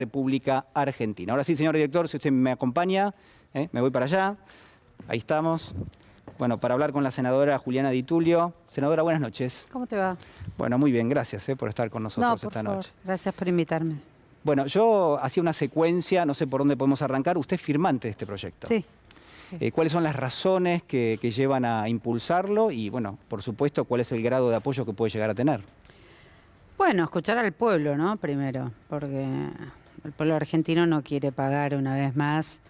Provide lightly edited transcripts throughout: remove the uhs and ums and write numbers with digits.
República Argentina. Ahora sí, señor director, si usted me acompaña, me voy para allá. Ahí estamos. Bueno, para hablar con la senadora Juliana Di Tulio. Senadora, buenas noches. ¿Cómo te va? Bueno, muy bien, gracias por estar con nosotros esta noche. Gracias por invitarme. Bueno, yo hacía una secuencia, no sé por dónde podemos arrancar. Usted es firmante de este proyecto. Sí. ¿Cuáles son las razones que llevan a impulsarlo? Y, bueno, por supuesto, ¿cuál es el grado de apoyo que puede llegar a tener? Bueno, escuchar al pueblo, ¿no? Primero, porque el pueblo argentino no quiere pagar una vez más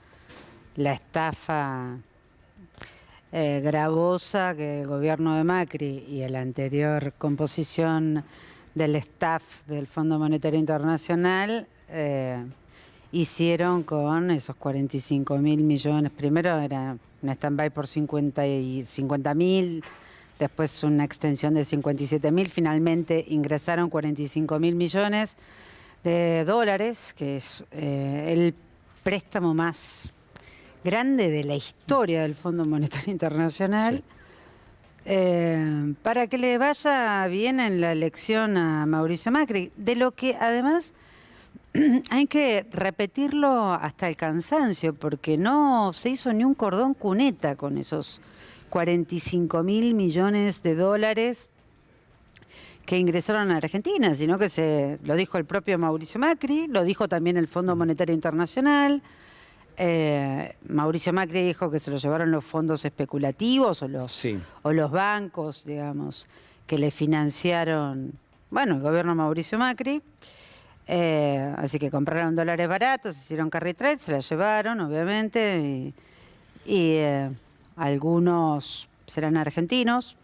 la estafa gravosa que el gobierno de Macri y la anterior composición del staff del Fondo Monetario Internacional hicieron con esos 45.000 millones. Primero era un stand-by por 50.000, después una extensión de 57.000, finalmente ingresaron 45.000 millones de dólares, que es el préstamo más grande de la historia del Fondo Monetario Internacional, sí. Para que le vaya bien en la elección a Mauricio Macri, de lo que además hay que repetirlo hasta el cansancio, porque no se hizo ni un cordón cuneta con esos 45.000 millones de dólares que ingresaron a Argentina, sino que lo dijo el propio Mauricio Macri, lo dijo también el Fondo Monetario Internacional. Mauricio Macri dijo que se lo llevaron los fondos especulativos o los bancos, digamos, que le financiaron, bueno, el gobierno de Mauricio Macri. Así que compraron dólares baratos, hicieron carry trade, se la llevaron, obviamente, y algunos serán argentinos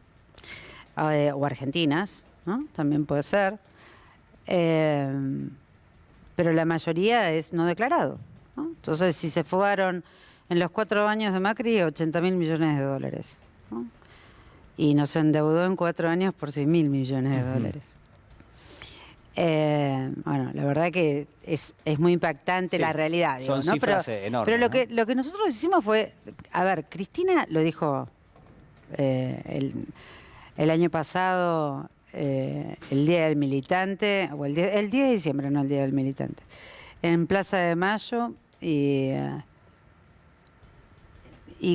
o argentinas, ¿no? También puede ser, pero la mayoría es no declarado, ¿no? Entonces, si se fugaron en los 4 años de Macri, 80.000 millones de dólares, ¿no? Y nos endeudó en 4 años por 6.000 millones de dólares. Bueno, la verdad que es muy impactante, sí, la realidad. Digo, son ¿no? cifras enormes. Pero lo que nosotros hicimos fue, a ver, Cristina lo dijo el año pasado, el Día del Militante, o el 10 de diciembre, no el Día del Militante, en Plaza de Mayo, y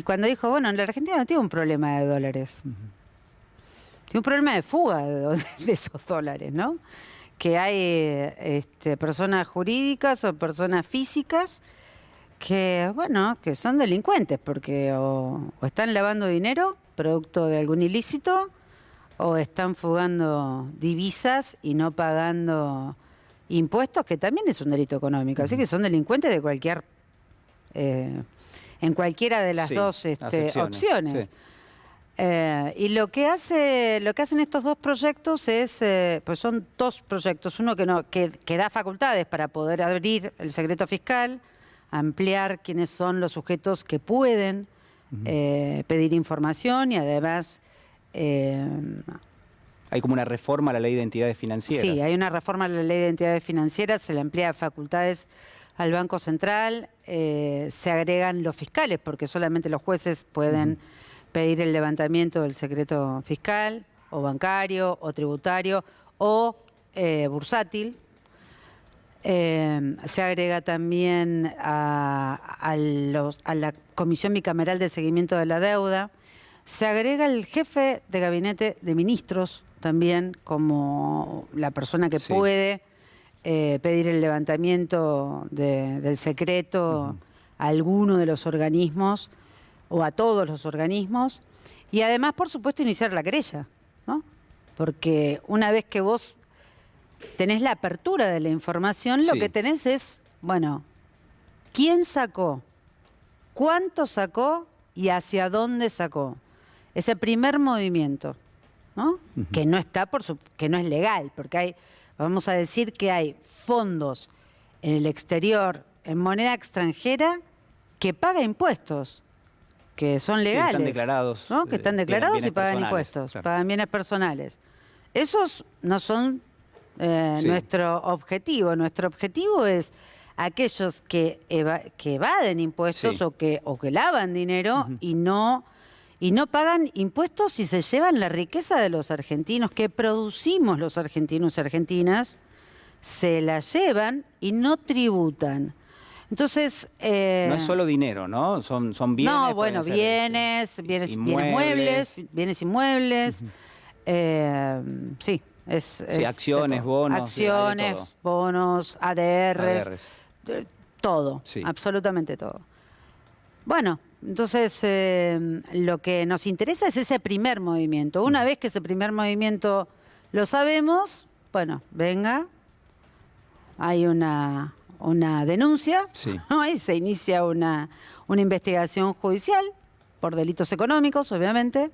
cuando dijo, bueno, en la Argentina no tiene un problema de dólares, tiene un problema de fuga de esos dólares, ¿no? Que hay personas jurídicas o personas físicas que, bueno, que son delincuentes porque o están lavando dinero producto de algún ilícito o están fugando divisas y no pagando impuestos, que también es un delito económico. Así que son delincuentes de cualquier en cualquiera de las dos opciones. Sí. Y lo que hacen estos dos proyectos es, pues son dos proyectos, uno que da facultades para poder abrir el secreto fiscal, ampliar quiénes son los sujetos que pueden pedir información y además hay como una reforma a la ley de entidades financieras. Sí, hay una reforma a la ley de entidades financieras, se le amplía facultades al Banco Central, se agregan los fiscales, porque solamente los jueces pueden pedir el levantamiento del secreto fiscal, o bancario, o tributario, o bursátil. Se agrega también a la Comisión Bicameral de Seguimiento de la Deuda. Se agrega el jefe de gabinete de ministros también como la persona que puede pedir el levantamiento del secreto a alguno de los organismos o a todos los organismos, y además, por supuesto, iniciar la querella, ¿no? Porque una vez que vos tenés la apertura de la información, lo que tenés es, bueno, ¿quién sacó? ¿Cuánto sacó? ¿Y hacia dónde sacó? Ese primer movimiento, ¿no? Que no está que no es legal, porque vamos a decir que hay fondos en el exterior, en moneda extranjera, que paga impuestos, que son legales, están declarados, ¿no? Que están declarados y pagan impuestos, claro, pagan bienes personales. Esos no son nuestro objetivo. Nuestro objetivo es aquellos que evaden impuestos o que lavan dinero y no pagan impuestos y se llevan la riqueza de los argentinos, que producimos los argentinos y argentinas, se la llevan y no tributan. Entonces... no es solo dinero, ¿no? Son bienes. No, bueno, pueden ser, bienes inmuebles. muebles, bienes inmuebles. Sí, sí, acciones, bonos. Acciones, bonos, ADRs, todo, Sí. absolutamente todo. Bueno, entonces lo que nos interesa es ese primer movimiento. Una vez que ese primer movimiento lo sabemos, bueno, venga, hay una denuncia, Sí. ¿no? Y se inicia una investigación judicial por delitos económicos, obviamente,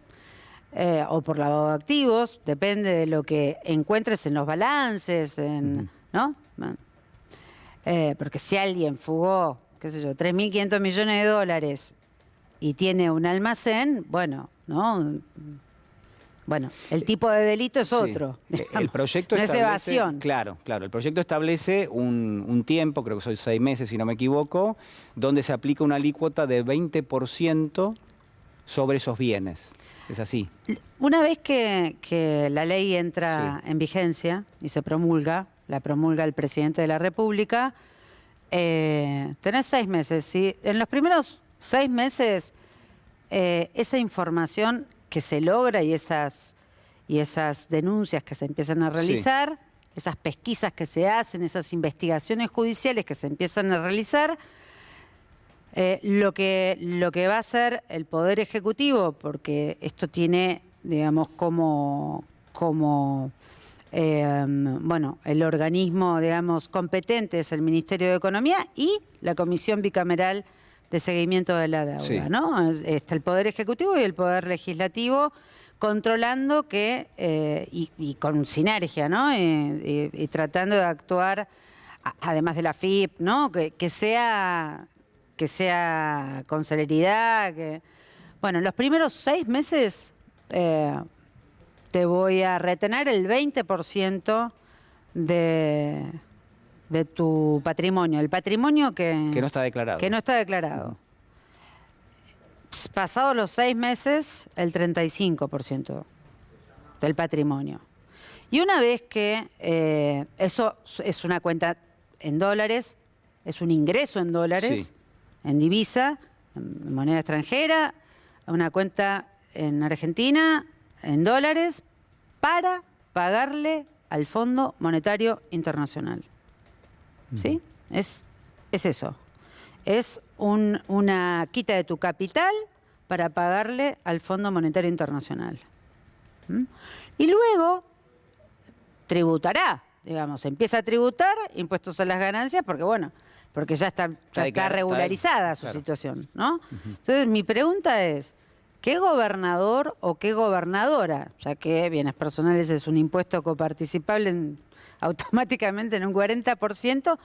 o por lavado de activos, depende de lo que encuentres en los balances, ¿no? Bueno, porque si alguien fugó, qué sé yo, 3.500 millones de dólares y tiene un almacén, bueno, ¿no? Bueno, el tipo de delito es otro. Sí. El proyecto no es establece, evasión. Claro. El proyecto establece un tiempo, creo que son 6 meses si no me equivoco, donde se aplica una alícuota de 20% sobre esos bienes. Es así. Una vez que la ley entra en vigencia y se promulga, la promulga el presidente de la República, tenés 6 meses. ¿Sí? En los primeros 6 meses, esa información que se logra y esas denuncias que se empiezan a realizar, esas pesquisas que se hacen, esas investigaciones judiciales que se empiezan a realizar, lo que va a hacer el Poder Ejecutivo, porque esto tiene, digamos, como bueno, el organismo, digamos, competente es el Ministerio de Economía y la Comisión Bicameral de Seguimiento de la Deuda, ¿no? Está el Poder Ejecutivo y el Poder Legislativo controlando y con sinergia, ¿no? Y tratando de actuar, además de la FIP, ¿no? Que sea con celeridad. Bueno, en los primeros 6 meses te voy a retener el 20% de tu patrimonio. El patrimonio que no está declarado. Que no está declarado. Pasados los 6 meses, el 35% del patrimonio. Y una vez que eso es una cuenta en dólares, es un ingreso en dólares, en divisa, en moneda extranjera, una cuenta en Argentina, en dólares, para pagarle al Fondo Monetario Internacional. ¿Sí? Es eso. Es una quita de tu capital para pagarle al Fondo Monetario Internacional. Y luego tributará, digamos, empieza a tributar impuestos a las ganancias porque, bueno, porque ya está regularizada su situación, ¿no? Entonces, mi pregunta es, ¿qué gobernador o qué gobernadora, ya que bienes personales es un impuesto coparticipable automáticamente en un 40%,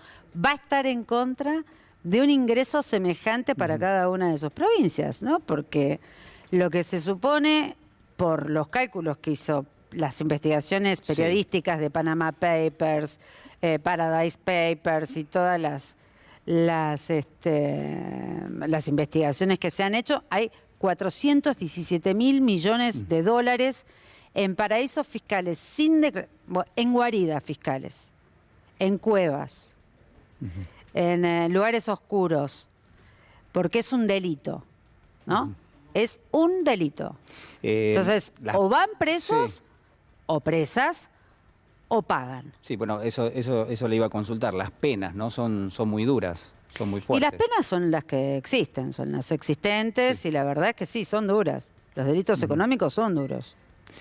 va a estar en contra de un ingreso semejante para cada una de sus provincias, ¿no? Porque lo que se supone, por los cálculos que hizo las investigaciones periodísticas de Panama Papers, Paradise Papers y todas las investigaciones que se han hecho, hay 417.000 millones de dólares en paraísos fiscales, en guaridas fiscales, en cuevas, en lugares oscuros, porque es un delito, ¿no? Es un delito. Entonces, o van presos o presas o pagan. Sí, bueno, eso le iba a consultar. Las penas, ¿no? Son muy duras, son muy fuertes. Y las penas son las que existen, son las existentes y la verdad es que sí, son duras. Los delitos económicos son duros,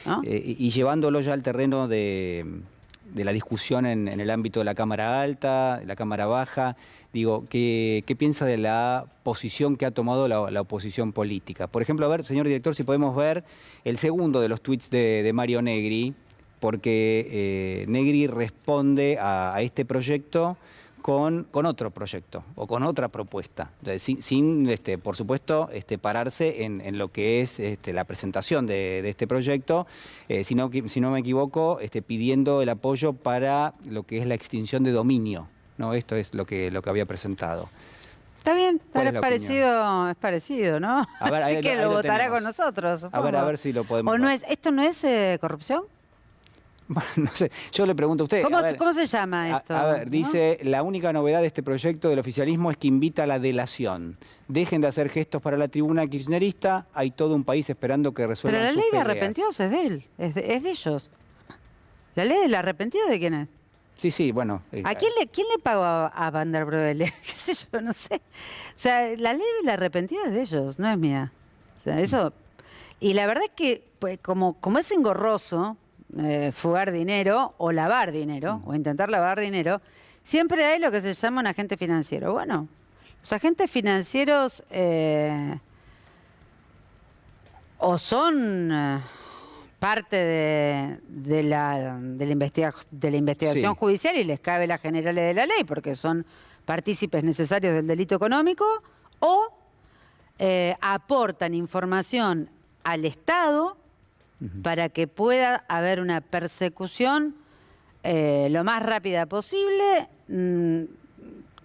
¿no? Y llevándolo ya al terreno de la discusión en el ámbito de la Cámara Alta, la Cámara Baja, digo, ¿qué piensa de la posición que ha tomado la oposición política? Por ejemplo, a ver, señor director, si podemos ver el segundo de los tuits de Mario Negri, porque Negri responde a este proyecto con otro proyecto o con otra propuesta, sin por supuesto, pararse en lo que es la presentación de este proyecto, sino que, si no me equivoco, pidiendo el apoyo para lo que es la extinción de dominio, ¿no? Esto es lo que había presentado. Está bien, pero es parecido, ¿no? A ver, Así lo votará con nosotros, supongo. A ver si lo podemos ¿O no es, esto no es corrupción? Bueno, no sé, yo le pregunto a usted. ¿Cómo se llama esto? A ver, ¿no? dice, la única novedad de este proyecto del oficialismo es que invita a la delación. Dejen de hacer gestos para la tribuna kirchnerista, hay todo un país esperando que resuelvan Pero la sus ley de peleas. arrepentidos es de él, es de ellos. ¿La ley del arrepentido de quién es? Sí, bueno. ¿A quién le pagó a Van der Broele? ¿Qué sé yo? No sé. O sea, la ley del arrepentido es de ellos, no es mía. O sea, eso... Y la verdad es que, pues, como es engorroso fugar dinero o lavar dinero, o intentar lavar dinero, siempre hay lo que se llama un agente financiero. Bueno, los agentes financieros o son parte de la investigación Sí. judicial y les cabe las generales de la ley porque son partícipes necesarios del delito económico, o aportan información al Estado para que pueda haber una persecución lo más rápida posible,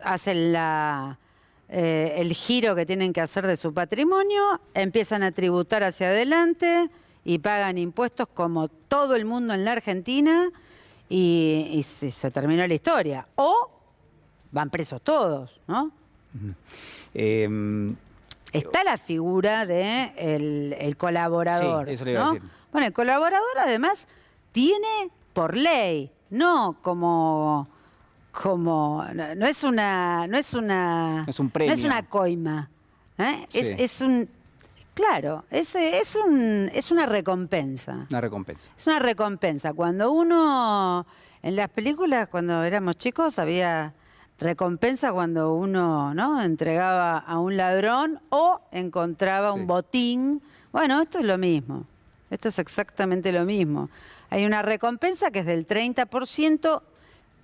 hacen el giro que tienen que hacer de su patrimonio, empiezan a tributar hacia adelante y pagan impuestos como todo el mundo en la Argentina y se terminó la historia. O van presos todos, ¿no? Está la figura de el colaborador. Sí, eso le iba a ¿no? decir. Bueno, el colaborador además tiene por ley, no como no es un premio. no es una coima. ¿eh? Sí. Es un claro, es una recompensa. Una recompensa. Es una recompensa. Cuando uno, en las películas, cuando éramos chicos, había recompensa cuando uno, ¿no?, entregaba a un ladrón o encontraba Sí. un botín. Bueno, esto es lo mismo. Esto es exactamente lo mismo. Hay una recompensa que es del 30%,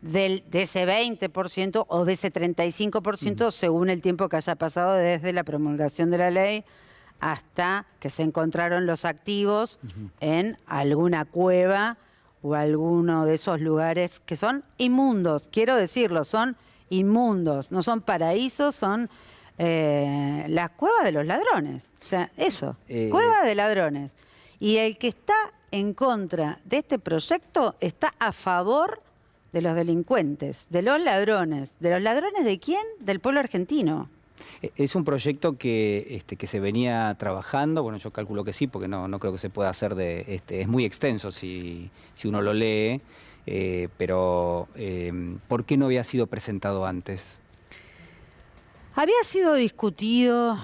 de ese 20% o de ese 35%, según el tiempo que haya pasado desde la promulgación de la ley hasta que se encontraron los activos en alguna cueva o alguno de esos lugares que son inmundos. Quiero decirlo, son inmundos, no son paraísos, son las cuevas de los ladrones. O sea, eso, cueva de ladrones. Y el que está en contra de este proyecto está a favor de los delincuentes, de los ladrones. ¿De los ladrones de quién? Del pueblo argentino. Es un proyecto que se venía trabajando, bueno, yo calculo que sí, porque no creo que se pueda hacer es muy extenso si uno lo lee, pero ¿por qué no había sido presentado antes? Había sido discutido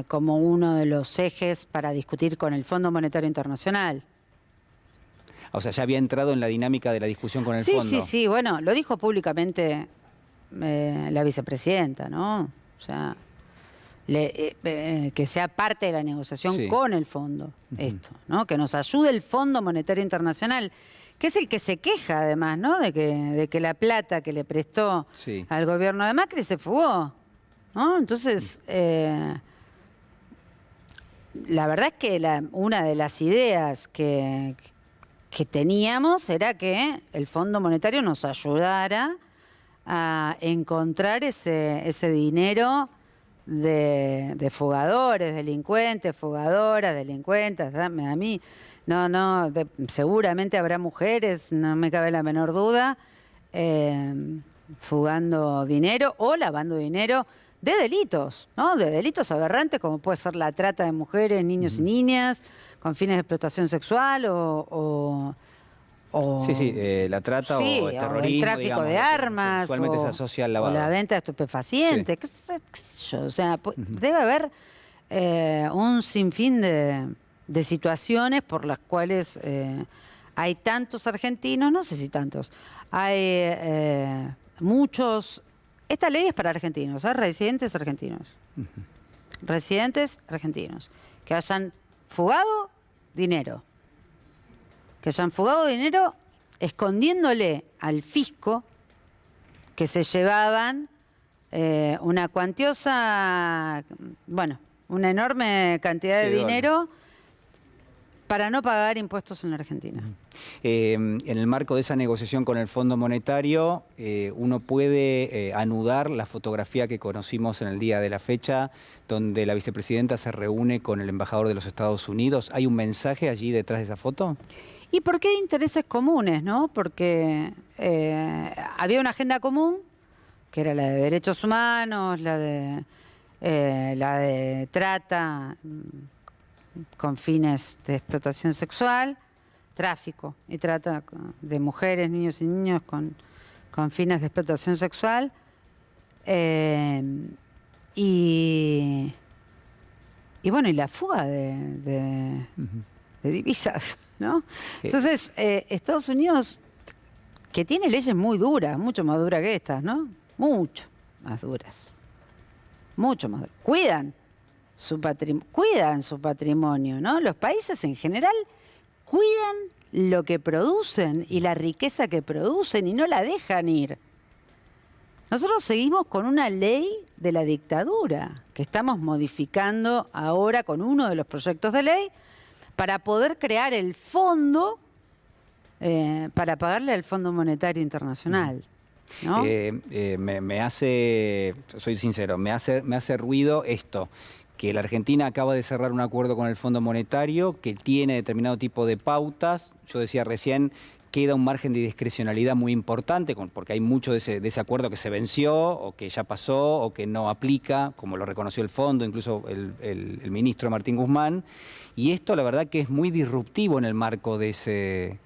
como uno de los ejes para discutir con el Fondo Monetario Internacional. O sea, ya había entrado en la dinámica de la discusión con el fondo. Sí, bueno, lo dijo públicamente la vicepresidenta, ¿no? O sea, que sea parte de la negociación Sí. con el fondo, esto, ¿no? Que nos ayude el Fondo Monetario Internacional, que es el que se queja además, ¿no? De que la plata que le prestó Sí. al gobierno de Macri se fugó, ¿no? Entonces, la verdad es que una de las ideas que teníamos era que el Fondo Monetario nos ayudara a encontrar ese dinero de fugadores, delincuentes, fugadoras, delincuentes. A mí, seguramente habrá mujeres, no me cabe la menor duda, fugando dinero o lavando dinero de delitos, ¿no? De delitos aberrantes como puede ser la trata de mujeres, niños y niñas, con fines de explotación sexual o Sí, la trata sí, o el terrorismo, el tráfico digamos, de armas, usualmente se asocia al lavado. o la venta de estupefacientes, qué sé yo. O sea, debe haber un sinfín de situaciones por las cuales hay tantos argentinos, no sé si tantos, hay muchos. Esta ley es para argentinos, residentes argentinos. Residentes argentinos que hayan fugado dinero. Que se han fugado dinero escondiéndole al fisco que se llevaban una cuantiosa, bueno, una enorme cantidad de Sí, dinero para no pagar impuestos en la Argentina. En el marco de esa negociación con el Fondo Monetario, uno puede anudar la fotografía que conocimos en el día de la fecha, donde la vicepresidenta se reúne con el embajador de los Estados Unidos. ¿Hay un mensaje allí detrás de esa foto? ¿Y por qué intereses comunes, no? Porque había una agenda común, que era la de derechos humanos, la de trata con fines de explotación sexual, tráfico y trata de mujeres, niños y niños con fines de explotación sexual. Y bueno, y la fuga de divisas, ¿no? Entonces, Estados Unidos, que tiene leyes muy duras, mucho más duras que estas, ¿no? Mucho más duras. Mucho más duras. Cuidan su patrimonio, ¿no? Los países en general cuidan lo que producen y la riqueza que producen y no la dejan ir. Nosotros seguimos con una ley de la dictadura que estamos modificando ahora con uno de los proyectos de ley para poder crear el fondo para pagarle al Fondo Monetario Internacional, ¿no? Me hace, soy sincero, me hace ruido esto, que la Argentina acaba de cerrar un acuerdo con el Fondo Monetario que tiene determinado tipo de pautas. Yo decía recién, queda un margen de discrecionalidad muy importante, porque hay mucho de ese acuerdo que se venció, o que ya pasó, o que no aplica, como lo reconoció el fondo, incluso el ministro Martín Guzmán. Y esto, la verdad, que es muy disruptivo en el marco de ese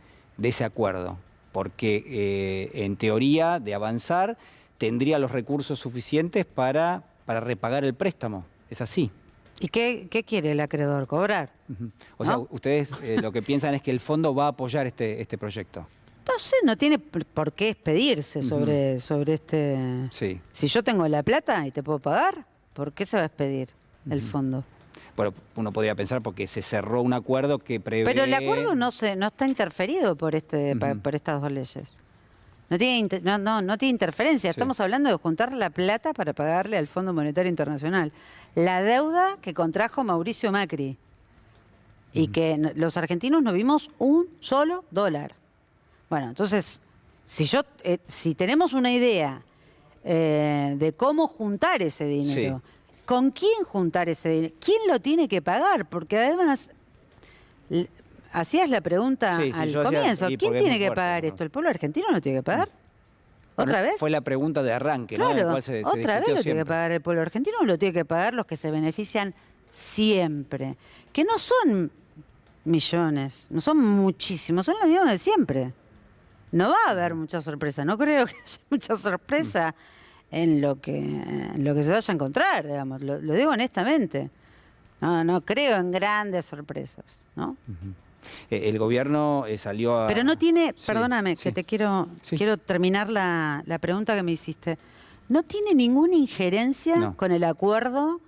acuerdo, porque en teoría, de avanzar, tendría los recursos suficientes para repagar el préstamo. Es así. ¿Y qué quiere el acreedor? ¿Cobrar? O sea, ustedes lo que piensan es que el fondo va a apoyar este proyecto. No sé, no tiene por qué expedirse sobre este... Sí. Si yo tengo la plata y te puedo pagar, ¿por qué se va a expedir el fondo? Bueno, uno podría pensar porque se cerró un acuerdo que prevé... Pero el acuerdo no está interferido por estas dos leyes. No tiene interferencia. Sí. Estamos hablando de juntar la plata para pagarle al Fondo Monetario Internacional la deuda que contrajo Mauricio Macri y que los argentinos no vimos un solo dólar. Bueno, entonces, si tenemos una idea de cómo juntar ese dinero, sí, ¿con quién juntar ese dinero? ¿Quién lo tiene que pagar? Porque además... Hacías la pregunta al comienzo. ¿Quién tiene que pagar esto? ¿El pueblo argentino lo tiene que pagar? ¿Otra vez? Fue la pregunta de arranque, claro, ¿no? En la cual se ¿otra vez lo siempre tiene que pagar el pueblo argentino o lo tiene que pagar los que se benefician siempre? Que no son millones, no son muchísimos, son los mismos de siempre. No va a haber mucha sorpresa, no creo que haya mucha sorpresa en lo que se vaya a encontrar, digamos. Lo digo honestamente. No creo en grandes sorpresas, ¿no? El gobierno salió a... Pero no tiene, sí, perdóname, sí, que te quiero terminar la pregunta que me hiciste. ¿No tiene ninguna injerencia con el acuerdo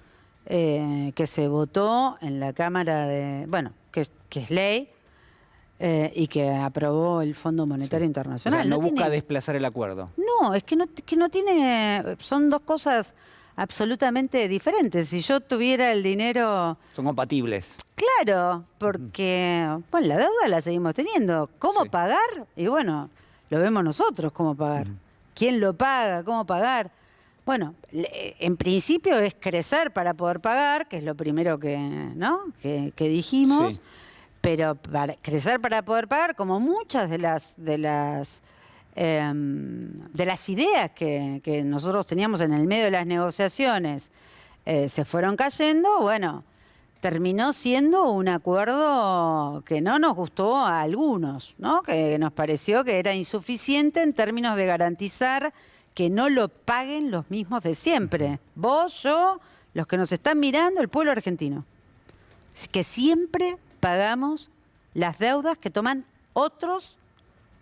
que se votó en la Cámara que es ley y que aprobó el Fondo Monetario Internacional? O sea, no busca desplazar el acuerdo. No, es que no tiene... Son dos cosas absolutamente diferentes. Si yo tuviera el dinero... Son compatibles. Claro, porque bueno, la deuda la seguimos teniendo. ¿Cómo pagar? Y bueno, lo vemos nosotros cómo pagar. ¿Quién lo paga? ¿Cómo pagar? Bueno, en principio es crecer para poder pagar, que es lo primero que dijimos. Sí. Pero crecer para poder pagar, como muchas de las ideas que nosotros teníamos en el medio de las negociaciones se fueron cayendo, bueno, terminó siendo un acuerdo que no nos gustó a algunos, ¿no? Que nos pareció que era insuficiente en términos de garantizar que no lo paguen los mismos de siempre. Vos, yo, los que nos están mirando, el pueblo argentino. Que siempre pagamos las deudas que toman otros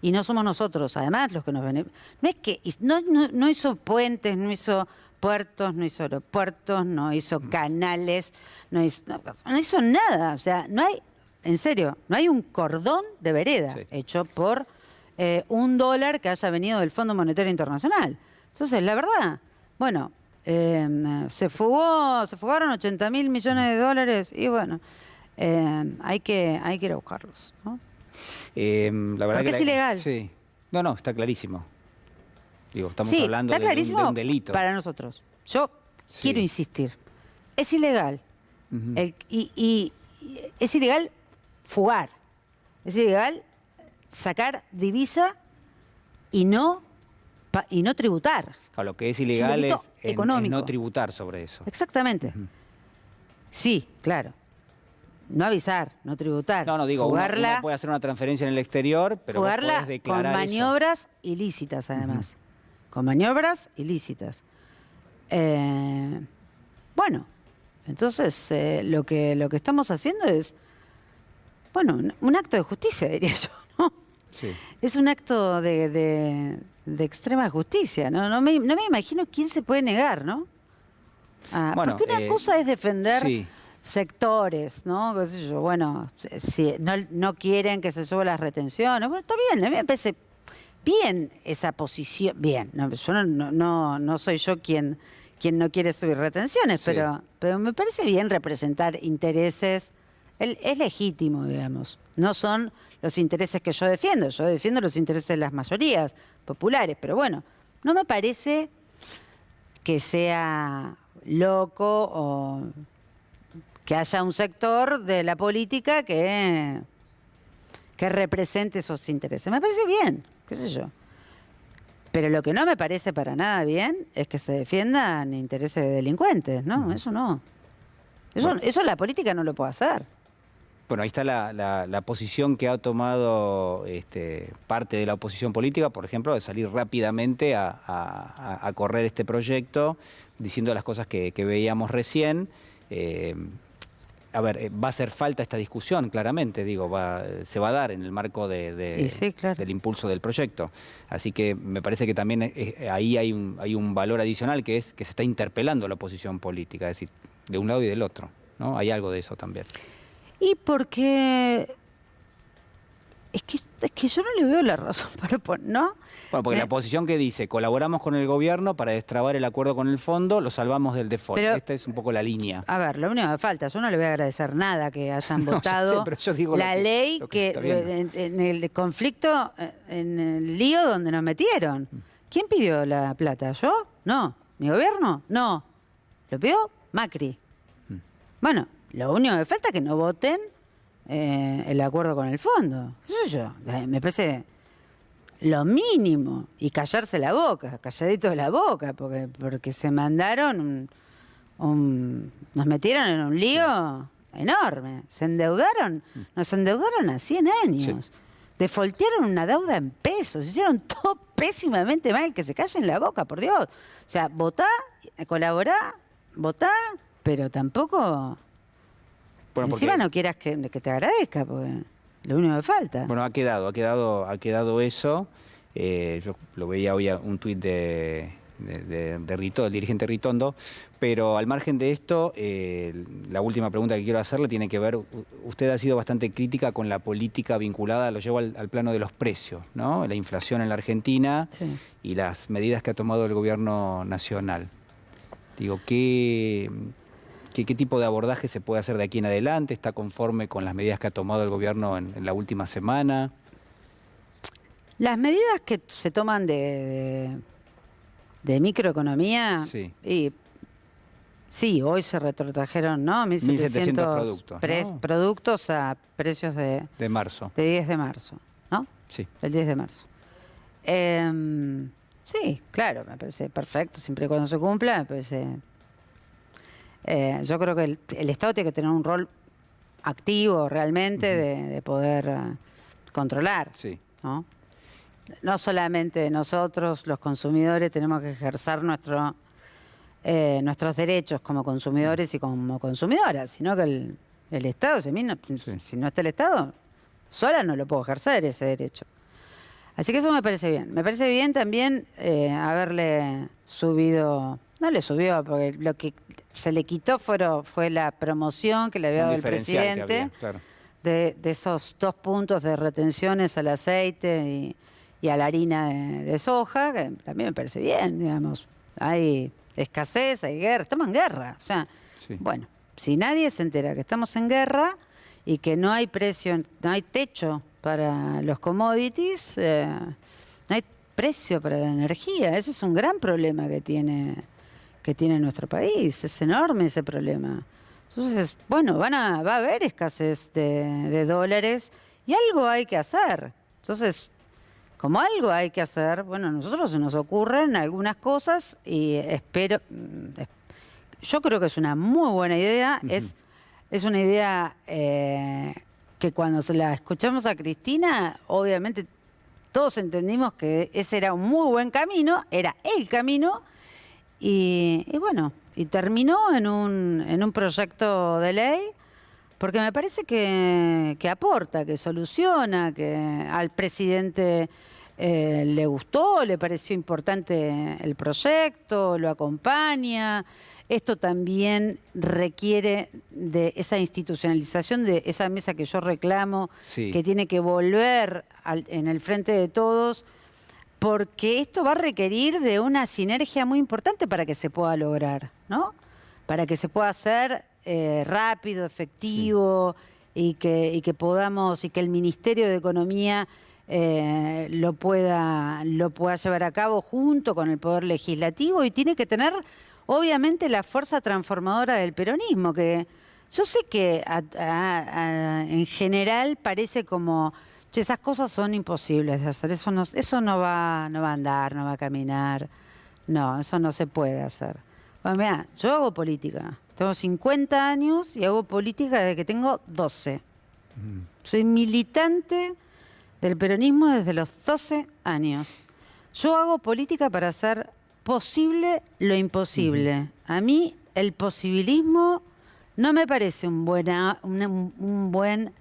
y no somos nosotros. Además, los que nos benefician. No es que no hizo puentes, no hizo puertos, no hizo aeropuertos, no hizo canales, no hizo nada. O sea, no hay, en serio, no hay un cordón de vereda hecho por $1 que haya venido del Fondo Monetario Internacional. Entonces, la verdad, bueno, se fugaron 80.000 millones de dólares y bueno, hay que ir a buscarlos, ¿no? La verdad porque es ilegal. Sí. No, está clarísimo. Digo, estamos hablando está clarísimo de un delito. Para nosotros. Yo quiero insistir. Es ilegal. Y es ilegal fugar. Es ilegal sacar divisa y no tributar. Claro, lo que es ilegal es, delito económico. no tributar sobre eso. Exactamente. Sí, claro. No avisar, no tributar. No, digo, uno puede hacer una transferencia en el exterior, pero vos fugarla podés declarar con maniobras ilícitas, además. Con maniobras ilícitas. Bueno, entonces lo que estamos haciendo es, bueno, un acto de justicia, diría yo, ¿no? Sí. Es un acto de extrema justicia, ¿no? No me imagino quién se puede negar, ¿no? Bueno, porque una cosa es defender sí. sectores, ¿no? Qué sé yo, bueno, si no quieren que se suban las retenciones, bueno, está bien, a mí me parece bien esa posición, bien, yo no soy yo quien no quiere subir retenciones, Sí. pero me parece bien representar intereses, es legítimo, digamos, no son los intereses que yo defiendo los intereses de las mayorías populares, pero bueno, no me parece que sea loco o que haya un sector de la política que represente esos intereses. Me parece bien, qué sé yo. Pero lo que no me parece para nada bien es que se defiendan intereses de delincuentes, ¿no? Eso no. Eso la política no lo puede hacer. Bueno, ahí está la posición que ha tomado parte de la oposición política, por ejemplo, de salir rápidamente a correr este proyecto, diciendo las cosas que veíamos recién. A ver, va a hacer falta esta discusión, claramente, digo, se va a dar en el marco sí, claro, del impulso del proyecto. Así que me parece que también ahí hay un valor adicional, que es que se está interpelando a la oposición política, es decir, de un lado y del otro, ¿no? Hay algo de eso también. Y porque es que yo no le veo la razón para poner, ¿no? Bueno, porque la oposición que dice, colaboramos con el gobierno para destrabar el acuerdo con el fondo, lo salvamos del default. Pero, esta es un poco la línea. A ver, lo único que falta, yo no le voy a agradecer nada que hayan votado sé, pero yo digo la ley en el conflicto, en el lío donde nos metieron. ¿Quién pidió la plata? ¿Yo? No. ¿Mi gobierno? No. ¿Lo pidió? Macri. Bueno, lo único que falta es que no voten el acuerdo con el fondo. Me parece lo mínimo. Y callarse la boca, calladito de la boca, porque se mandaron nos metieron en un lío enorme. Nos endeudaron a 100 años. Sí. Defoltearon una deuda en pesos. Hicieron todo pésimamente mal. Que se callen la boca, por Dios. O sea, votá, colaborá, votá, pero tampoco... Bueno, encima no quieras que te agradezca, porque lo único que falta. Bueno, ha quedado eso. Yo lo veía hoy un tuit de Ritondo, del dirigente Ritondo, pero al margen de esto, la última pregunta que quiero hacerle tiene que ver, usted ha sido bastante crítica con la política vinculada, lo llevo al plano de los precios, ¿no? La inflación en la Argentina, sí, y las medidas que ha tomado el gobierno nacional. Digo, ¿qué tipo de abordaje se puede hacer de aquí en adelante? ¿Está conforme con las medidas que ha tomado el gobierno en la última semana? Las medidas que se toman de microeconomía, sí. Sí, hoy se retrotrajeron, ¿no? 1.700 productos, ¿no? Productos a precios de marzo. De 10 de marzo, ¿no? Sí. El 10 de marzo. Sí, claro, me parece perfecto, siempre y cuando se cumpla, me parece... yo creo que el Estado tiene que tener un rol activo realmente de poder controlar, sí, ¿no? No solamente nosotros, los consumidores, tenemos que ejercer nuestros derechos como consumidores y como consumidoras, sino que el Estado, si no está el Estado, sola no lo puedo ejercer ese derecho. Así que eso me parece bien. Me parece bien también haberle subido... No le subió, porque lo que se le quitó fue la promoción que le había dado el presidente, claro, de esos 2 puntos de retenciones al aceite y a la harina de soja, que también me parece bien, digamos. Hay escasez, hay guerra, estamos en guerra. O sea, sí, bueno, si nadie se entera que estamos en guerra y que no hay precio, no hay techo para los commodities, no hay precio para la energía. Ese es un gran problema que tiene nuestro país. Es enorme ese problema. Entonces, bueno, va a haber escasez de dólares y algo hay que hacer. Entonces, como algo hay que hacer, bueno, a nosotros se nos ocurren algunas cosas y yo creo que es una muy buena idea, es una idea que cuando se la escuchamos a Cristina, obviamente todos entendimos que ese era un muy buen camino, era el camino, y bueno, y terminó en un proyecto de ley, porque me parece que aporta, que soluciona, que al presidente le gustó, le pareció importante el proyecto, lo acompaña. Esto también requiere de esa institucionalización, de esa mesa que yo reclamo, Sí. que tiene que volver en el frente de todos, porque esto va a requerir de una sinergia muy importante para que se pueda lograr, ¿no? Para que se pueda hacer rápido, efectivo, y que podamos, y que el Ministerio de Economía lo pueda llevar a cabo junto con el Poder Legislativo, y tiene que tener, obviamente, la fuerza transformadora del peronismo, que yo sé que en general parece como, che, esas cosas son imposibles de hacer, eso no va a andar, no va a caminar, no, eso no se puede hacer. Bueno, mirá, yo hago política, tengo 50 años y hago política desde que tengo 12. Soy militante del peronismo desde los 12 años. Yo hago política para hacer posible lo imposible. A mí el posibilismo no me parece un buen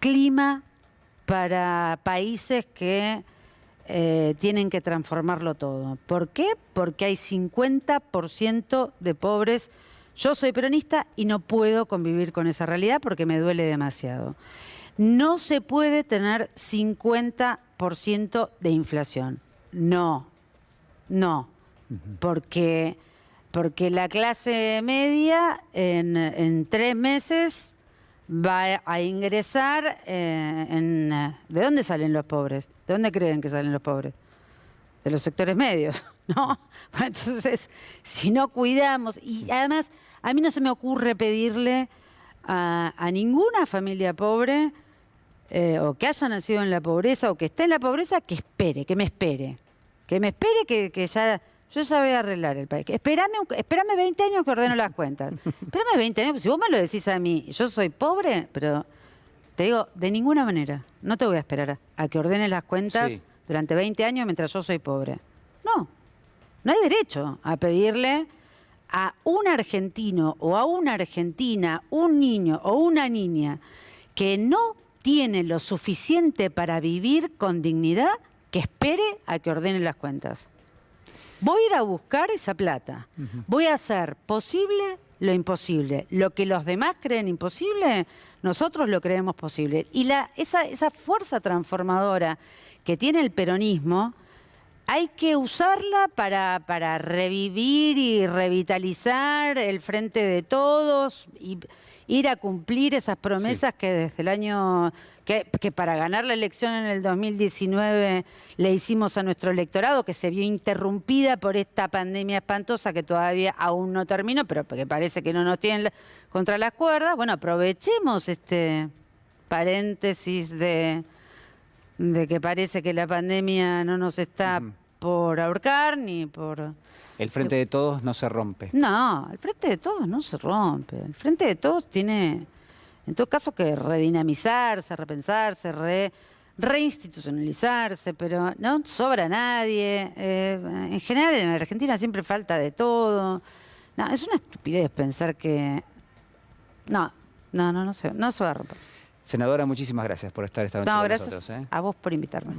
clima para países que tienen que transformarlo todo. ¿Por qué? Porque hay 50% de pobres. Yo soy peronista y no puedo convivir con esa realidad porque me duele demasiado. No se puede tener 50% de inflación. No, porque la clase media en 3 meses va a ingresar ¿de dónde salen los pobres? ¿De dónde creen que salen los pobres? De los sectores medios, ¿no? Bueno, entonces, si no cuidamos, y además a mí no se me ocurre pedirle a ninguna familia pobre o que haya nacido en la pobreza o que esté en la pobreza, que me espere, que ya, yo ya voy a arreglar el país. Espérame 20 años que ordeno las cuentas. Espérame 20 años, si vos me lo decís a mí, yo soy pobre, pero te digo, de ninguna manera, no te voy a esperar a que ordenes las cuentas durante 20 años mientras yo soy pobre. No hay derecho a pedirle a un argentino o a una argentina, un niño o una niña que no tiene lo suficiente para vivir con dignidad, que espere a que ordene las cuentas. Voy a ir a buscar esa plata. Voy a hacer posible lo imposible. Lo que los demás creen imposible, nosotros lo creemos posible. Y esa fuerza transformadora que tiene el peronismo, hay que usarla para revivir y revitalizar el frente de todos y ir a cumplir esas promesas que desde el año... Que para ganar la elección en el 2019 le hicimos a nuestro electorado, que se vio interrumpida por esta pandemia espantosa que todavía aún no terminó, pero que parece que no nos tienen contra las cuerdas. Bueno, aprovechemos este paréntesis de que parece que la pandemia no nos está por ahorcar ni por... El frente de todos no se rompe. No, el frente de todos no se rompe. El frente de todos tiene, en todo caso, que redinamizarse, repensarse, reinstitucionalizarse, pero no sobra nadie. En general, en Argentina siempre falta de todo. No, es una estupidez pensar que... No se va a romper. Senadora, muchísimas gracias por estar esta noche con gracias nosotros. a vos por invitarme.